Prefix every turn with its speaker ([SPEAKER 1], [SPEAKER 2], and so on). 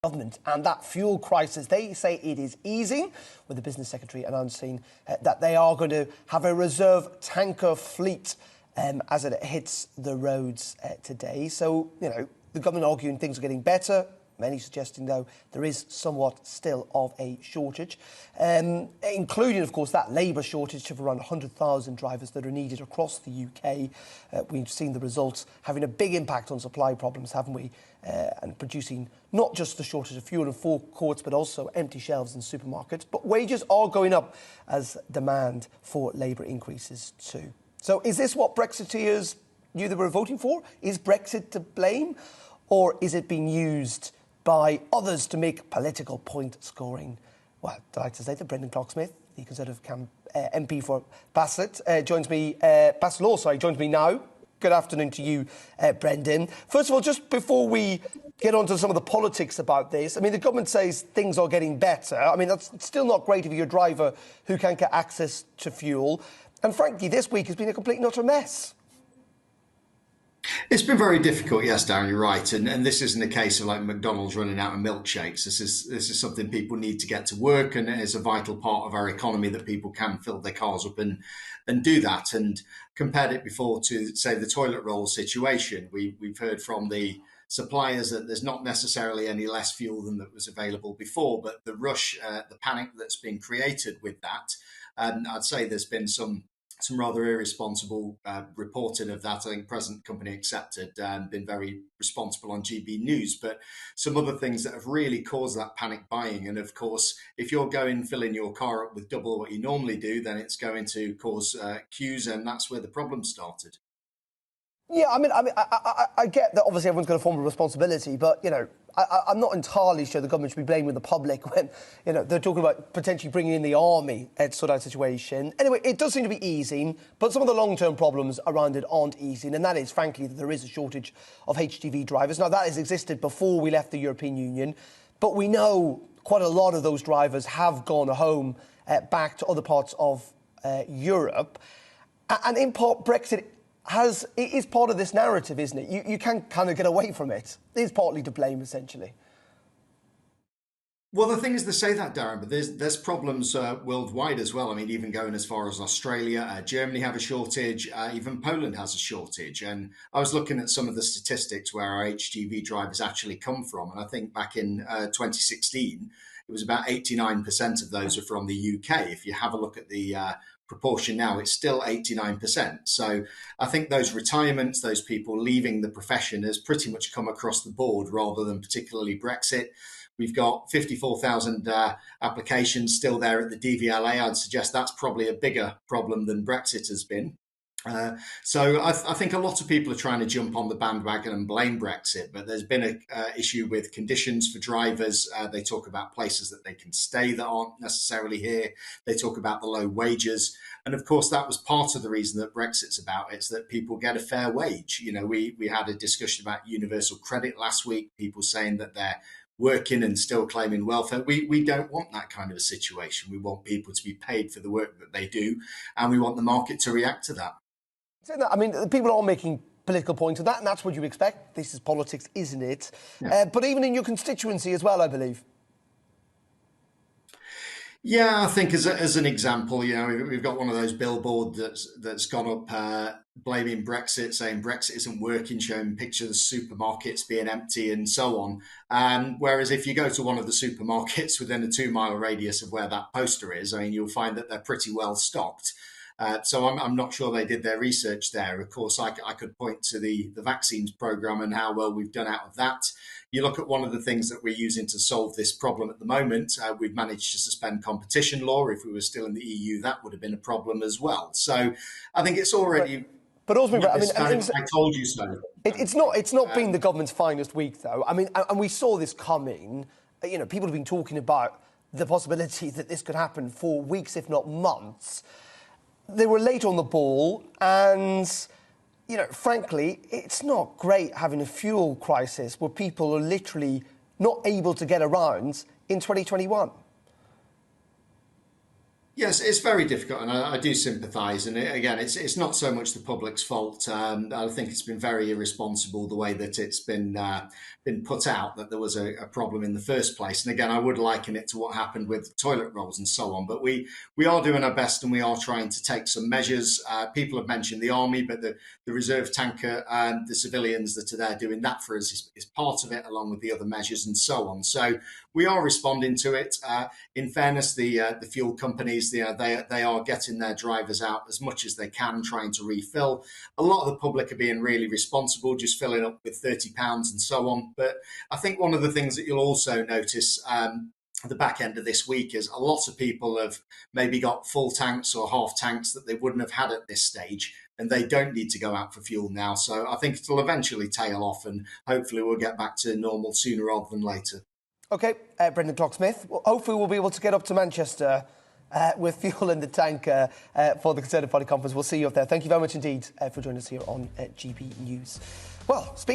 [SPEAKER 1] government and that fuel crisis. They say it is easing, with the business secretary announcing that they are going to have a reserve tanker fleet as it hits the roads today. So, you know, the government arguing things are getting better. Many suggesting, though, there is somewhat still of a shortage, including, of course, that labour shortage of around 100,000 drivers that are needed across the UK. We've seen the results having a big impact on supply problems, haven't we? And producing not just the shortage of fuel in forecourts, but also empty shelves in supermarkets. But wages are going up as demand for labour increases too. So is this what Brexiteers knew they were voting for? Is Brexit to blame? Or is it being used by others to make political point scoring? Well, I'd like to say that Brendan Clarke-Smith, the Conservative MP for Bassett, joins me now. Good afternoon to you, Brendan. First of all, just before we get on to some of the politics about this, I mean, the government says things are getting better. I mean, that's still not great if you're a driver who can't get access to fuel. And frankly, this week has been a complete and utter mess.
[SPEAKER 2] It's been very difficult, yes, Darren, you're right. And this isn't a case of like McDonald's running out of milkshakes. This is something people need to get to work, and it is a vital part of our economy that people can fill their cars up and do that. And compared it before to, say, the toilet roll situation, we've heard from the suppliers that there's not necessarily any less fuel than that was available before, but the rush, the panic that's been created with that, and I'd say there's been some rather irresponsible reporting of that. I think present company accepted and been very responsible on GB News, but some other things that have really caused that panic buying. And of course, if you're filling your car up with double what you normally do, then it's going to cause queues, and that's where the problem started.
[SPEAKER 1] Yeah, I get that obviously everyone's got a form of responsibility, but, you know, I'm not entirely sure the government should be blaming the public when, you know, they're talking about potentially bringing in the army to sort out the situation. Anyway, it does seem to be easing, but some of the long-term problems around it aren't easing, and that is, frankly, that there is a shortage of HGV drivers. Now, that has existed before we left the European Union, but we know quite a lot of those drivers have gone home back to other parts of Europe. And in part, Brexit it is part of this narrative, isn't it? You can't kind of get away from it. It is partly to blame, essentially.
[SPEAKER 2] Well, the thing is, they say that, Darren, but there's problems worldwide as well. I mean, even going as far as Australia, Germany have a shortage, even Poland has a shortage. And I was looking at some of the statistics where our HGV drivers actually come from. And I think back in 2016, it was about 89% of those are from the UK. If you have a look at the proportion now, it's still 89%. So I think those retirements, those people leaving the profession has pretty much come across the board rather than particularly Brexit. We've got 54,000 applications still there at the DVLA. I'd suggest that's probably a bigger problem than Brexit has been. So I think a lot of people are trying to jump on the bandwagon and blame Brexit, but there's been an issue with conditions for drivers. They talk about places that they can stay that aren't necessarily here. They talk about the low wages. And of course, that was part of the reason that Brexit's about. It's that people get a fair wage. You know, we had a discussion about universal credit last week, people saying that they're working and still claiming welfare. We don't want that kind of a situation. We want people to be paid for the work that they do, and we want the market to react to that.
[SPEAKER 1] I mean, people are making political points of that, and that's what you expect. This is politics, isn't it?
[SPEAKER 2] Yeah.
[SPEAKER 1] But even in your constituency as well, I believe.
[SPEAKER 2] Yeah, I think as an example, you know, we've got one of those billboards that's gone up blaming Brexit, saying Brexit isn't working, showing pictures of supermarkets being empty and so on. Whereas if you go to one of the supermarkets within a 2-mile radius of where that poster is, I mean, you'll find that they're pretty well stocked. So I'm not sure they did their research there. Of course, I could point to the vaccines programme and how well we've done out of that. You look at one of the things that we're using to solve this problem at the moment, we've managed to suspend competition law. If we were still in the EU, that would have been a problem as well. So I think it's already...
[SPEAKER 1] But also, I mean,
[SPEAKER 2] I told you so.
[SPEAKER 1] It's not been the government's finest week, though. I mean, and we saw this coming. You know, people have been talking about the possibility that this could happen for weeks, if not months. They were late on the ball, and, you know, frankly, it's not great having a fuel crisis where people are literally not able to get around in 2021.
[SPEAKER 2] Yes, it's very difficult, and I do sympathise. And again, it's not so much the public's fault. I think it's been very irresponsible the way that it's been put out that there was a problem in the first place. And again, I would liken it to what happened with toilet rolls and so on. But we are doing our best, and we are trying to take some measures. People have mentioned the army, but the reserve tanker and the civilians that are there doing that for us is part of it, along with the other measures and so on. So we are responding to it. In fairness, the fuel companies, they are getting their drivers out as much as they can, trying to refill. A lot of the public are being really responsible, just filling up with £30 and so on. But I think one of the things that you'll also notice at the back end of this week is a lot of people have maybe got full tanks or half tanks that they wouldn't have had at this stage, and they don't need to go out for fuel now. So I think it'll eventually tail off, and hopefully we'll get back to normal sooner rather than later.
[SPEAKER 1] OK, Brendan Clarke-Smith, well, hopefully we'll be able to get up to Manchester with fuel in the tank for the Conservative Party conference. We'll see you up there. Thank you very much indeed for joining us here on GB News. Well, speaking